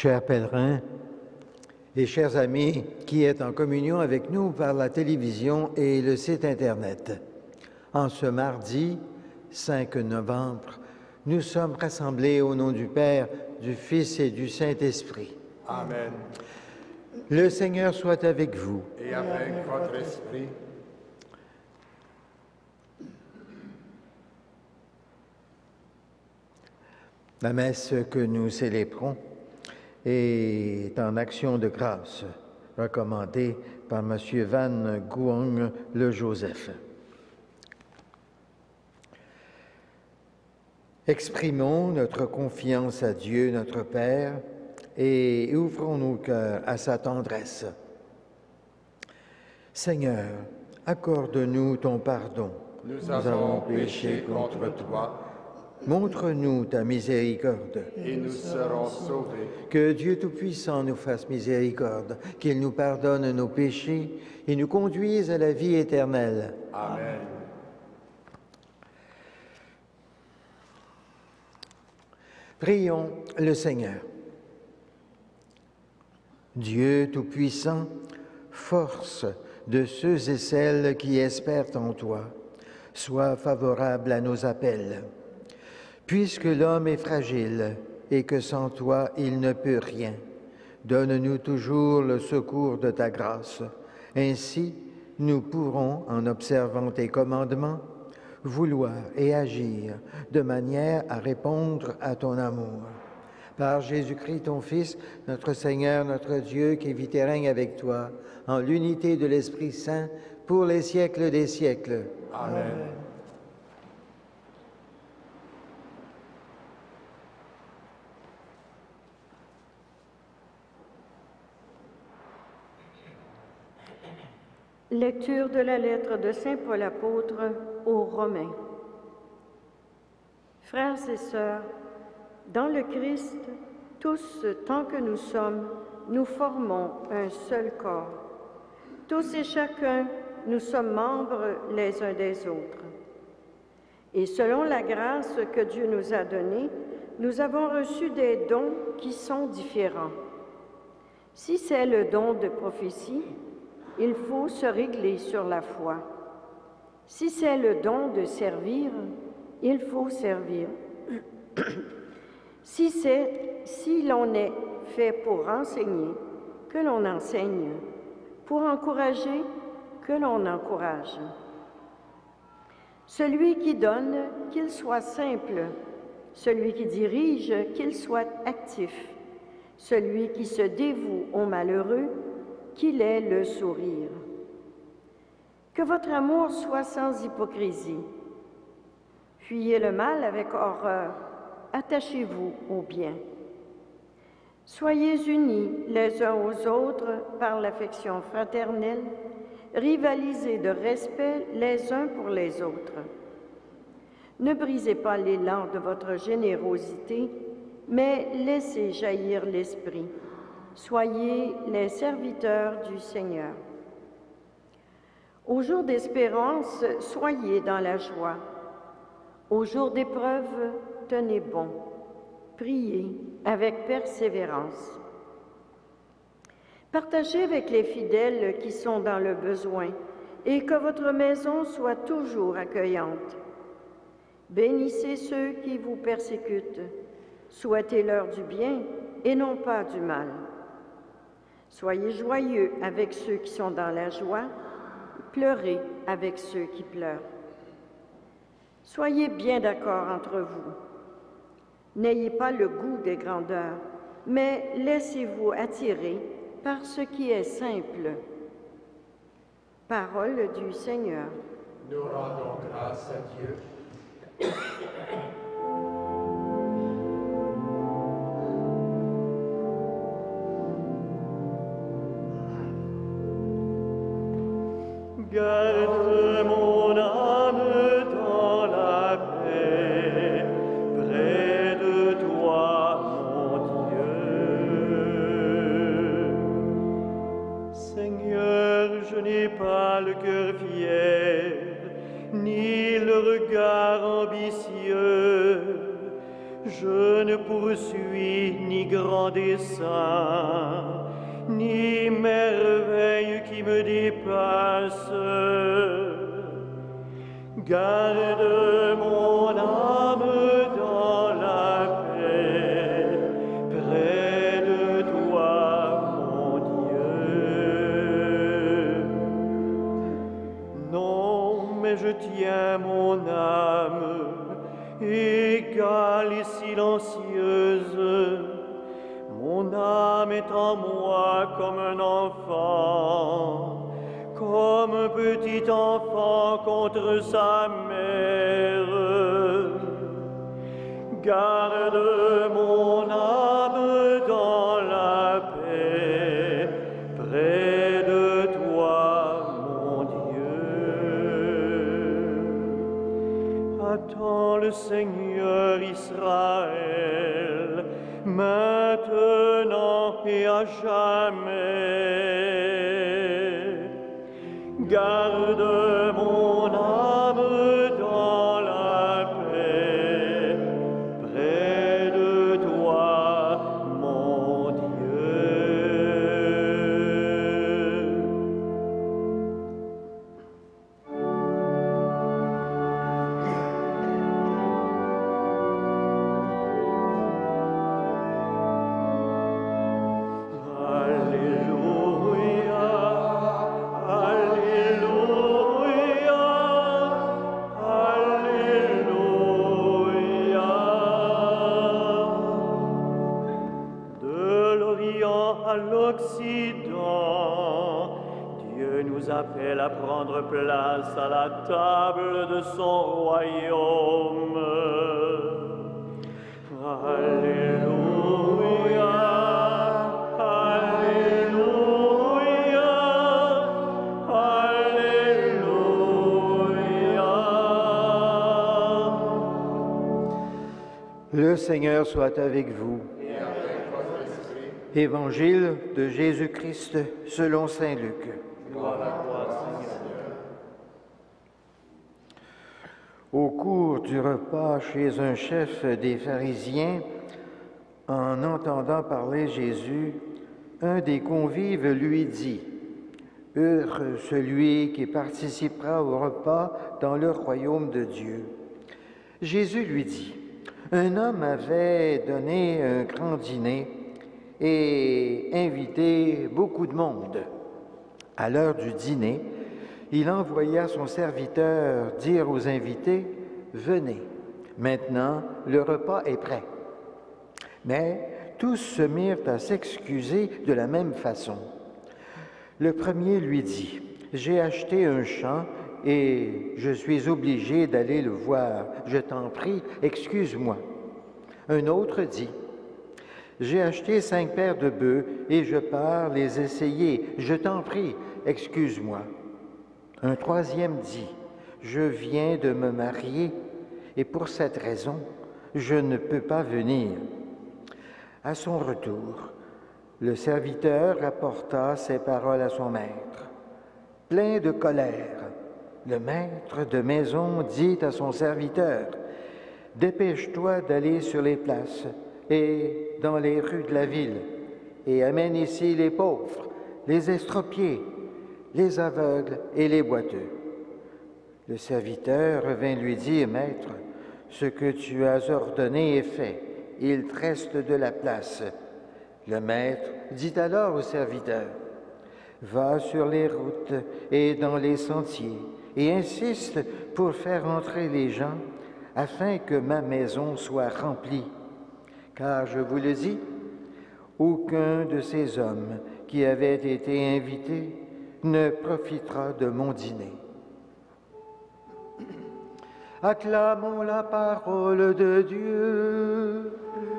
Chers pèlerins et chers amis qui êtes en communion avec nous par la télévision et le site Internet, en ce mardi 5 novembre, nous sommes rassemblés au nom du Père, du Fils et du Saint-Esprit. Amen. Le Seigneur soit avec vous. Et avec votre esprit. La messe que nous célébrons est en action de grâce, recommandée par M. Van Guong le Joseph. Exprimons notre confiance à Dieu, notre Père, et ouvrons nos cœurs à sa tendresse. Seigneur, accorde-nous ton pardon. Nous avons péché contre toi, Montre-nous ta miséricorde. et nous serons sauvés. Que Dieu Tout-Puissant nous fasse miséricorde, qu'il nous pardonne nos péchés et nous conduise à la vie éternelle. Amen. Prions le Seigneur. Dieu Tout-Puissant, force de ceux et celles qui espèrent en toi, sois favorable à nos appels. Puisque l'homme est fragile et que sans toi il ne peut rien, donne-nous toujours le secours de ta grâce. Ainsi, nous pourrons, en observant tes commandements, vouloir et agir de manière à répondre à ton amour. Par Jésus-Christ, ton Fils, notre Seigneur, notre Dieu, qui vit et règne avec toi, en l'unité de l'Esprit Saint, pour les siècles des siècles. Amen. Lecture de la lettre de Saint Paul apôtre aux Romains. Frères et sœurs, dans le Christ, tous, tant que nous sommes, nous formons un seul corps. Tous et chacun, nous sommes membres les uns des autres. Et selon la grâce que Dieu nous a donnée, nous avons reçu des dons qui sont différents. Si c'est le don de prophétie, il faut se régler sur la foi. Si c'est le don de servir, il faut servir. Si l'on est fait pour enseigner, que l'on enseigne. Pour encourager, que l'on encourage. Celui qui donne, qu'il soit simple. Celui qui dirige, qu'il soit actif. Celui qui se dévoue aux malheureux, qu'il ait le sourire. Que votre amour soit sans hypocrisie. Fuyez le mal avec horreur. Attachez-vous au bien. Soyez unis les uns aux autres par l'affection fraternelle. Rivalisez de respect les uns pour les autres. Ne brisez pas l'élan de votre générosité, mais laissez jaillir l'esprit. Soyez les serviteurs du Seigneur. Au jour d'espérance, soyez dans la joie. Au jour d'épreuve, tenez bon. Priez avec persévérance. Partagez avec les fidèles qui sont dans le besoin et que votre maison soit toujours accueillante. Bénissez ceux qui vous persécutent. Souhaitez-leur du bien et non pas du mal. Soyez joyeux avec ceux qui sont dans la joie, pleurez avec ceux qui pleurent. Soyez bien d'accord entre vous. N'ayez pas le goût des grandeurs, mais laissez-vous attirer par ce qui est simple. Parole du Seigneur. Nous rendons grâce à Dieu. Garde mon âme dans la paix, près de toi, mon Dieu. Seigneur, je n'ai pas le cœur fier, ni le regard ambitieux. Je je ne poursuis ni grand dessein, ni merveille qui me dépasse. Garde mon âme dans la paix, près de toi, mon Dieu. Non, mais je tiens mon âme, égale et silencieuse. Mon âme est en moi comme un enfant, comme un petit enfant contre sa mère. Garde mon âme dans la paix, près de toi, mon Dieu. Attends le Seigneur Israël, maintenant et à jamais. Garde mon âme dans la paix, près de toi, mon Dieu. Appelle à prendre place à la table de son royaume. Alléluia, Alléluia, Alléluia. Le Seigneur soit avec vous. Et avec votre esprit. Évangile de Jésus-Christ selon saint Luc. Gloire à toi, Seigneur. Au cours du repas chez un chef des pharisiens, en entendant parler Jésus, un des convives lui dit « Heureux celui qui participera au repas dans le royaume de Dieu. » Jésus lui dit « Un homme avait donné un grand dîner et invité beaucoup de monde. À l'heure du dîner, il envoya son serviteur dire aux invités « Venez, maintenant le repas est prêt. » Mais tous se mirent à s'excuser de la même façon. Le premier lui dit « J'ai acheté un champ et je suis obligé d'aller le voir. Je t'en prie, excuse-moi. » Un autre dit « J'ai acheté 5 paires de bœufs et je pars les essayer. Je t'en prie, excuse-moi. » Un troisième dit « Je viens de me marier et pour cette raison, je ne peux pas venir. » À son retour, le serviteur rapporta ces paroles à son maître. Plein de colère, le maître de maison dit à son serviteur « Dépêche-toi d'aller sur les places et dans les rues de la ville, et amène ici les pauvres, les estropiés, les aveugles et les boiteux. » Le serviteur vint lui dire, « Maître, ce que tu as ordonné est fait, il te reste de la place. » Le maître dit alors au serviteur, « Va sur les routes et dans les sentiers, et insiste pour faire entrer les gens, afin que ma maison soit remplie. Car je vous le dis, aucun de ces hommes qui avaient été invités ne profitera de mon dîner. » Acclamons la parole de Dieu.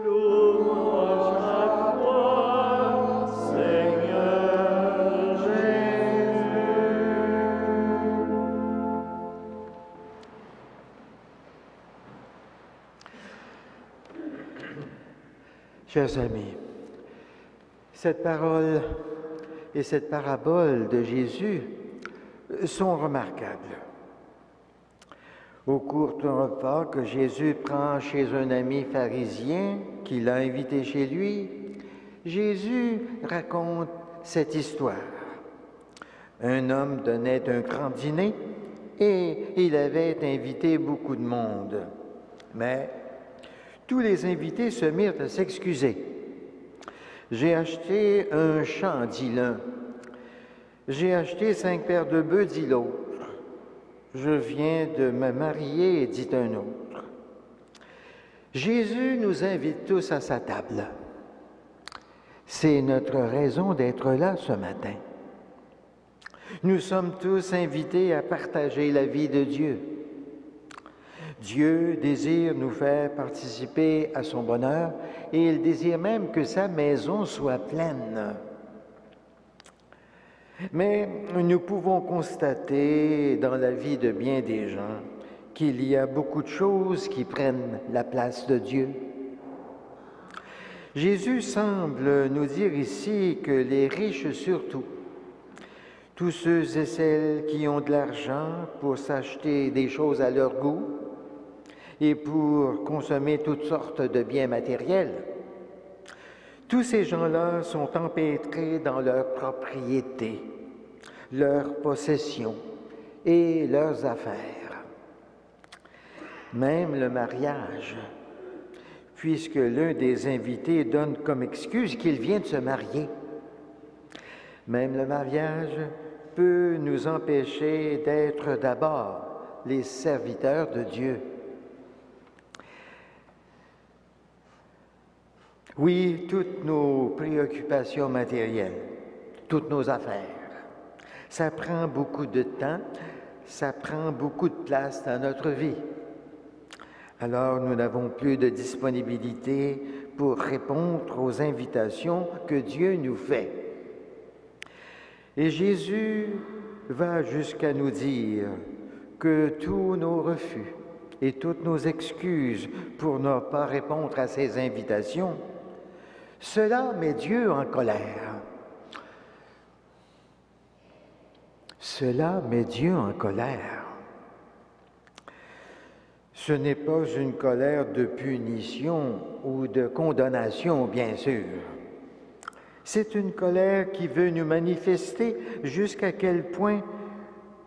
Louange à toi, Seigneur Jésus. Chers amis, cette parole et cette parabole de Jésus sont remarquables. Au cours d'un repas que Jésus prend chez un ami pharisien qui l'a invité chez lui, Jésus raconte cette histoire. Un homme donnait un grand dîner et il avait invité beaucoup de monde. Mais tous les invités se mirent à s'excuser. « J'ai acheté un champ, dit l'un. J'ai acheté 5 paires de bœufs, dit l'autre. Je viens de me marier, dit un autre. » Jésus nous invite tous à sa table. C'est notre raison d'être là ce matin. Nous sommes tous invités à partager la vie de Dieu. Dieu désire nous faire participer à son bonheur et il désire même que sa maison soit pleine. Mais nous pouvons constater dans la vie de bien des gens qu'il y a beaucoup de choses qui prennent la place de Dieu. Jésus semble nous dire ici que les riches surtout, tous ceux et celles qui ont de l'argent pour s'acheter des choses à leur goût et pour consommer toutes sortes de biens matériels, tous ces gens-là sont empêtrés dans leurs propriétés, leurs possessions et leurs affaires. Même le mariage, puisque l'un des invités donne comme excuse qu'il vient de se marier. Même le mariage peut nous empêcher d'être d'abord les serviteurs de Dieu. Oui, toutes nos préoccupations matérielles, toutes nos affaires, ça prend beaucoup de temps, ça prend beaucoup de place dans notre vie. Alors nous n'avons plus de disponibilité pour répondre aux invitations que Dieu nous fait. Et Jésus va jusqu'à nous dire que tous nos refus et toutes nos excuses pour ne pas répondre à ces invitations, cela met Dieu en colère. Cela met Dieu en colère. Ce n'est pas une colère de punition ou de condamnation, bien sûr. C'est une colère qui veut nous manifester jusqu'à quel point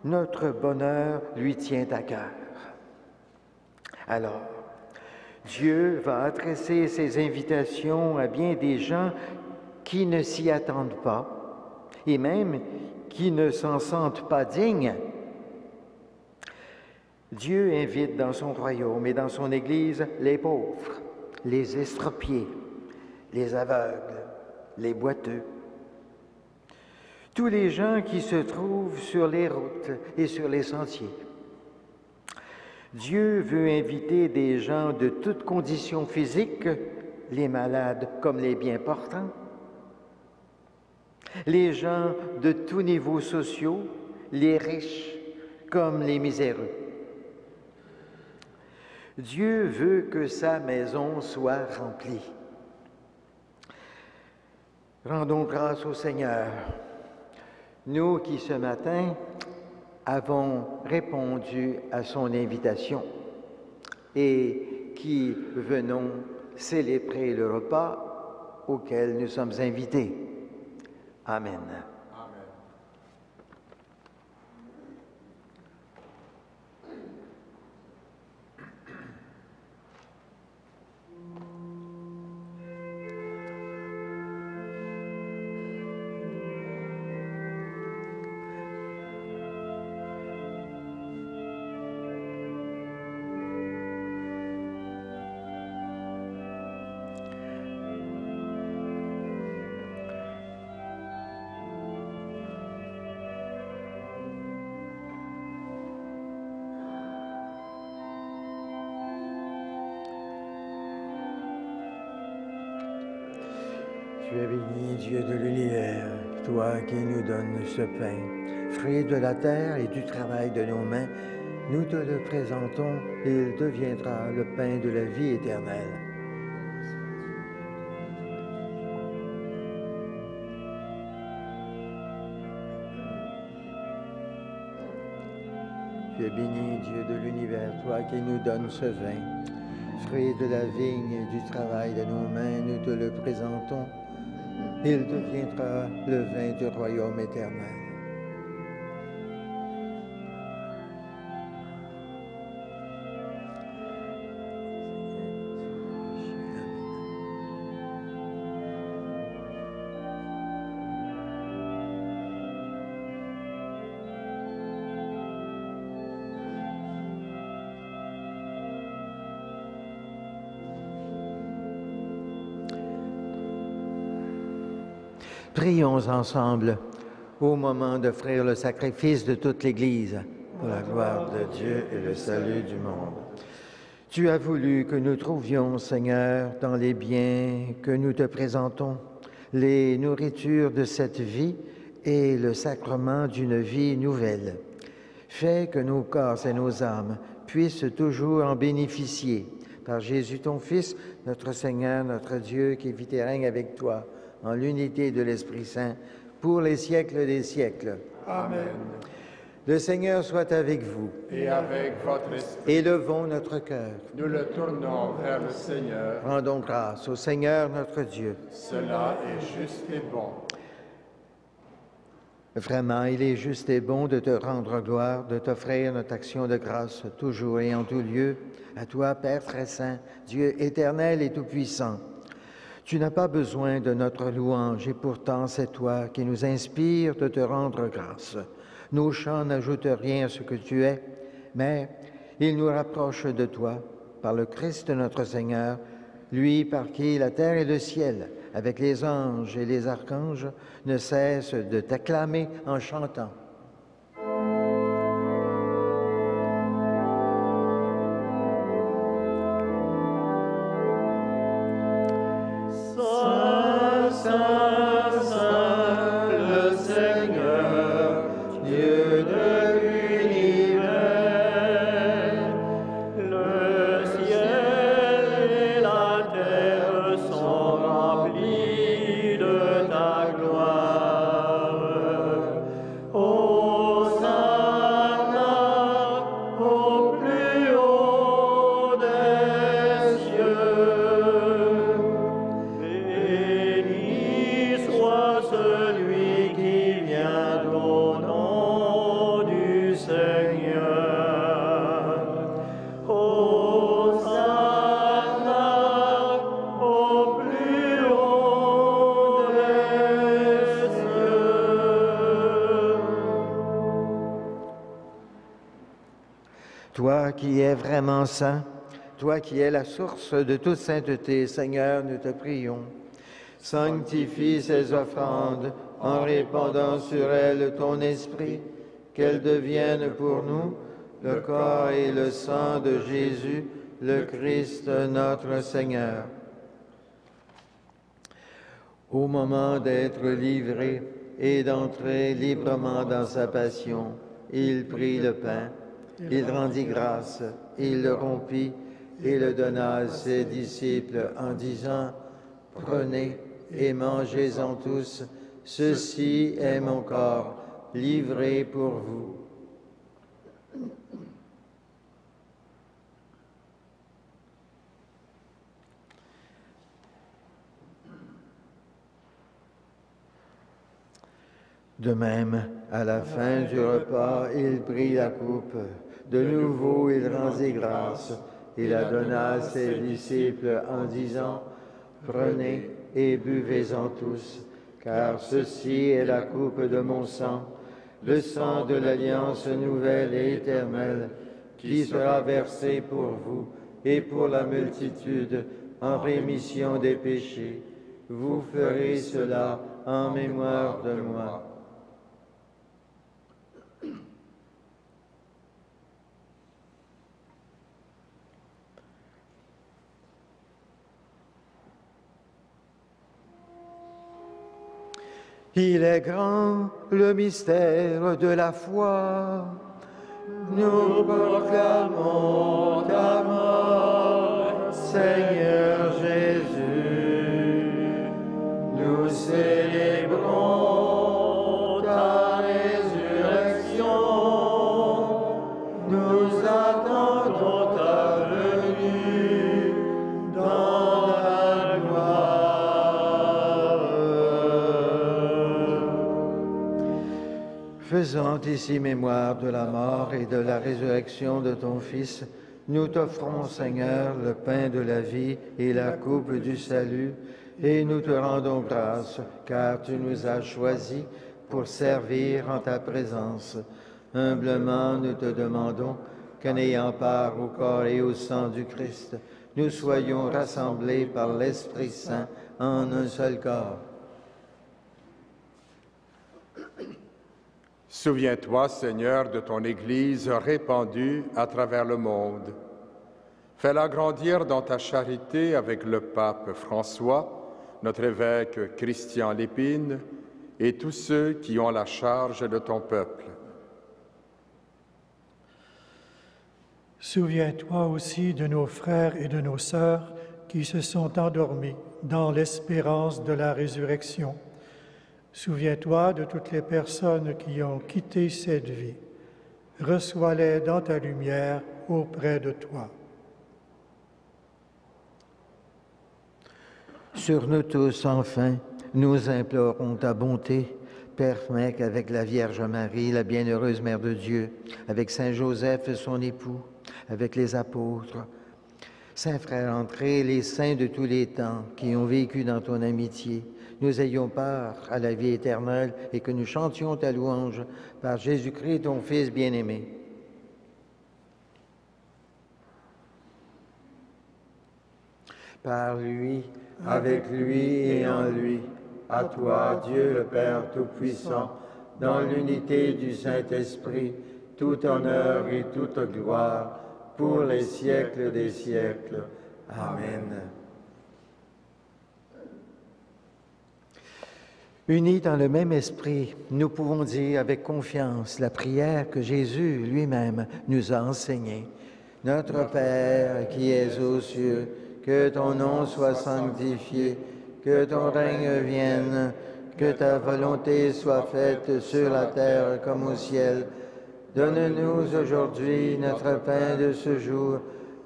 notre bonheur lui tient à cœur. Alors, Dieu va adresser ses invitations à bien des gens qui ne s'y attendent pas et même qui ne s'en sentent pas dignes. Dieu invite dans son royaume et dans son Église les pauvres, les estropiés, les aveugles, les boiteux, tous les gens qui se trouvent sur les routes et sur les sentiers. Dieu veut inviter des gens de toutes conditions physiques, les malades comme les bien portants, les gens de tous niveaux sociaux, les riches comme les miséreux. Dieu veut que sa maison soit remplie. Rendons grâce au Seigneur, nous qui ce matin avons répondu à son invitation et qui venons célébrer le repas auquel nous sommes invités. Amen. Tu es béni, Dieu de l'univers, toi qui nous donnes ce pain, fruit de la terre et du travail de nos mains, nous te le présentons et il deviendra le pain de la vie éternelle. Tu béni, Dieu de l'univers, toi qui nous donnes ce vin, fruit de la vigne et du travail de nos mains, nous te le présentons. Il deviendra le vin du royaume éternel. Prions ensemble au moment d'offrir le sacrifice de toute l'Église pour la gloire de Dieu et le salut du monde. Tu as voulu que nous trouvions, Seigneur, dans les biens que nous te présentons, les nourritures de cette vie et le sacrement d'une vie nouvelle. Fais que nos corps et nos âmes puissent toujours en bénéficier. Par Jésus, ton Fils, notre Seigneur, notre Dieu, qui vit et règne avec toi, en l'unité de l'Esprit Saint, pour les siècles des siècles. Amen. Le Seigneur soit avec vous. Et avec votre esprit. Élevons notre cœur. Nous le tournons vers le Seigneur. Rendons grâce au Seigneur notre Dieu. Cela est juste et bon. Vraiment, il est juste et bon de te rendre gloire, de t'offrir notre action de grâce toujours et en tout lieu, à toi, Père très saint, Dieu éternel et tout-puissant. Tu n'as pas besoin de notre louange et pourtant c'est toi qui nous inspires de te rendre grâce. Nos chants n'ajoutent rien à ce que tu es, mais ils nous rapprochent de toi par le Christ notre Seigneur, lui par qui la terre et le ciel, avec les anges et les archanges, ne cessent de t'acclamer en chantant. Toi qui es vraiment saint, toi qui es la source de toute sainteté, Seigneur, nous te prions. Sanctifie ces offrandes en répandant sur elles ton esprit, qu'elles deviennent pour nous le corps et le sang de Jésus, le Christ notre Seigneur. Au moment d'être livré et d'entrer librement dans sa passion, il prit le pain. Il rendit grâce, il le rompit et le donna à ses disciples en disant « Prenez et mangez-en tous, ceci est mon corps, livré pour vous. » De même, à la fin du repas, il prit la coupe. De nouveau, il rendit grâce. Il la donna à ses disciples en disant, « Prenez et buvez-en tous, car ceci est la coupe de mon sang, le sang de l'alliance nouvelle et éternelle, qui sera versé pour vous et pour la multitude en rémission des péchés. Vous ferez cela en mémoire de moi. » Il est grand le mystère de la foi. Nous proclamons ta mort, Seigneur Jésus. Nous célébrons ta résurrection. Nous nous attendons ta venue dans la gloire. Faisant ici mémoire de la mort et de la résurrection de ton Fils, nous t'offrons, Seigneur, le pain de la vie et la coupe du salut, et nous te rendons grâce, car tu nous as choisis pour servir en ta présence. Humblement, nous te demandons qu'en ayant part au corps et au sang du Christ, nous soyons rassemblés par l'Esprit Saint en un seul corps. Souviens-toi, Seigneur, de ton Église répandue à travers le monde. Fais-la grandir dans ta charité avec le pape François, notre évêque Christian Lépine et tous ceux qui ont la charge de ton peuple. Souviens-toi aussi de nos frères et de nos sœurs qui se sont endormis dans l'espérance de la résurrection. Souviens-toi de toutes les personnes qui ont quitté cette vie. Reçois-les dans ta lumière auprès de toi. Sur nous tous, enfin, nous implorons ta bonté. Permets qu'avec la Vierge Marie, la bienheureuse Mère de Dieu, avec Saint Joseph, son époux, avec les apôtres, Saint Frère André, les saints de tous les temps qui ont vécu dans ton amitié, nous ayons part à la vie éternelle et que nous chantions ta louange par Jésus-Christ, ton Fils bien-aimé. Par lui, avec lui et en lui, à toi, Dieu le Père Tout-Puissant, dans l'unité du Saint-Esprit, tout honneur et toute gloire, pour les siècles des siècles. Amen. Unis dans le même esprit, nous pouvons dire avec confiance la prière que Jésus lui-même nous a enseignée. Notre Père qui es aux cieux, que ton nom soit sanctifié, que ton règne vienne, que ta volonté soit faite sur la terre comme au ciel. Donne-nous aujourd'hui notre pain de ce jour.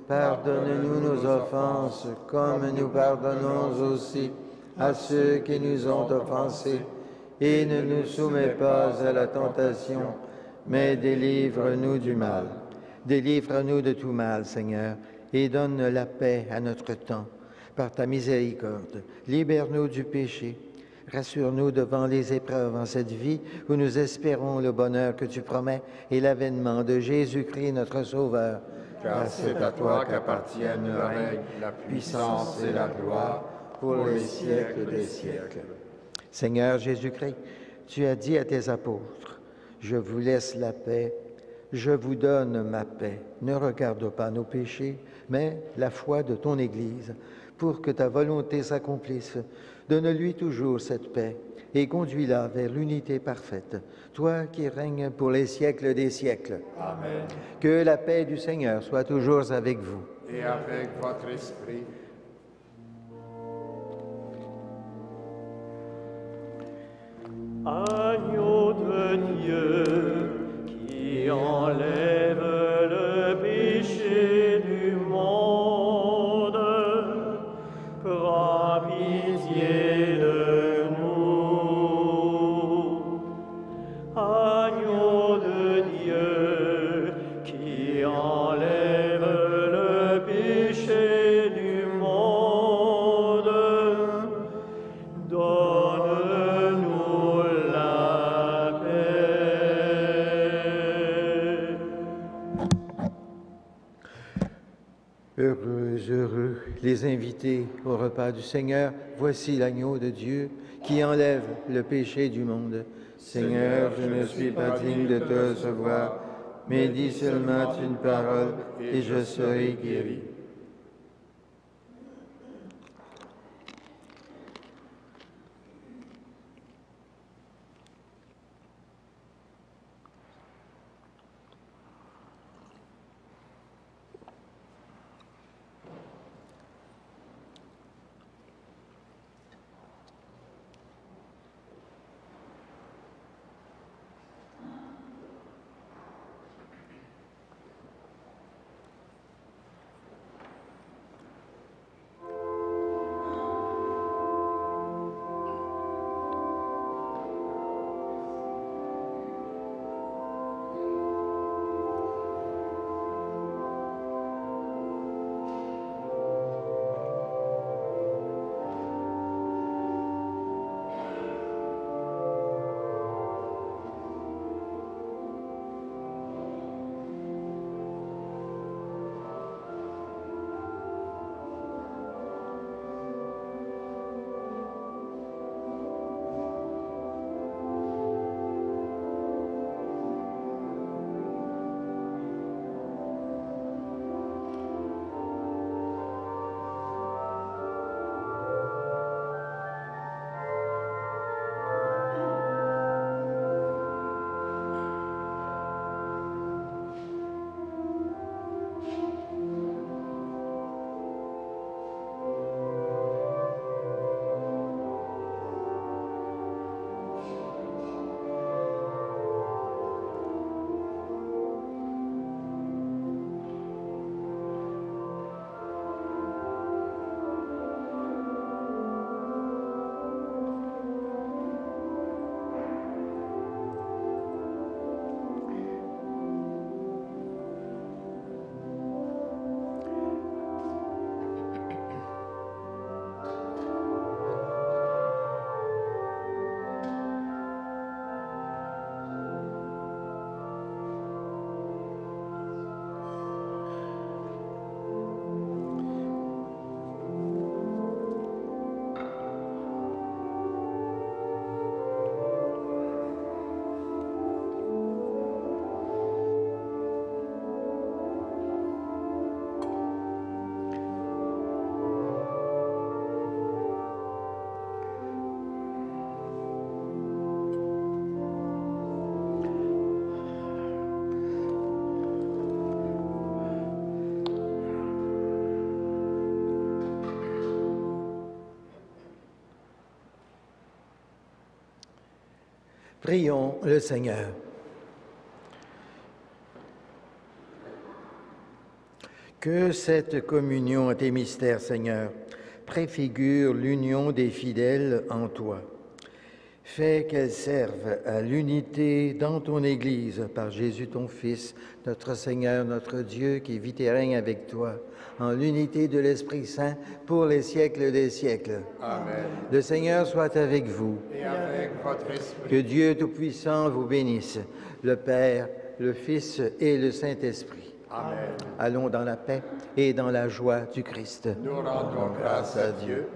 Pardonne-nous nos offenses, comme nous pardonnons aussi à ceux qui nous ont offensés. Et ne nous soumets pas à la tentation, mais délivre-nous du mal. Délivre-nous de tout mal, Seigneur, et donne la paix à notre temps. Par ta miséricorde, libère-nous du péché. Rassure-nous devant les épreuves en cette vie où nous espérons le bonheur que tu promets et l'avènement de Jésus-Christ, notre Sauveur. Car c'est à toi qu'appartiennent le règne, la puissance et la gloire pour les siècles des siècles. Seigneur Jésus-Christ, tu as dit à tes apôtres, « Je vous laisse la paix, je vous donne ma paix. Ne regarde pas nos péchés, mais la foi de ton Église, pour que ta volonté s'accomplisse. Donne-lui toujours cette paix et conduis-la vers l'unité parfaite, toi qui règnes pour les siècles des siècles. Amen. Que la paix du Seigneur soit toujours avec vous. Et avec votre esprit. Agneau de Dieu, qui enlève le péché du monde, prends pitié de nous. Agneau de Dieu, qui enlève le péché du monde, donne-nous la paix. Heureux, heureux, les invités au repas du Seigneur. Voici l'agneau de Dieu qui enlève le péché du monde. Seigneur, je ne suis pas digne de te recevoir, mais dis seulement une parole et je serai guéri. Prions le Seigneur. Que cette communion à tes mystères, Seigneur, préfigure l'union des fidèles en toi. Fais qu'elle serve à l'unité dans ton Église par Jésus ton Fils, notre Seigneur, notre Dieu, qui vit et règne avec toi, en l'unité de l'Esprit Saint pour les siècles des siècles. Amen. Le Seigneur soit avec vous. Et avec votre esprit. Que Dieu Tout-Puissant vous bénisse, le Père, le Fils et le Saint-Esprit. Amen. Allons dans la paix et dans la joie du Christ. Nous rendons grâce à Dieu.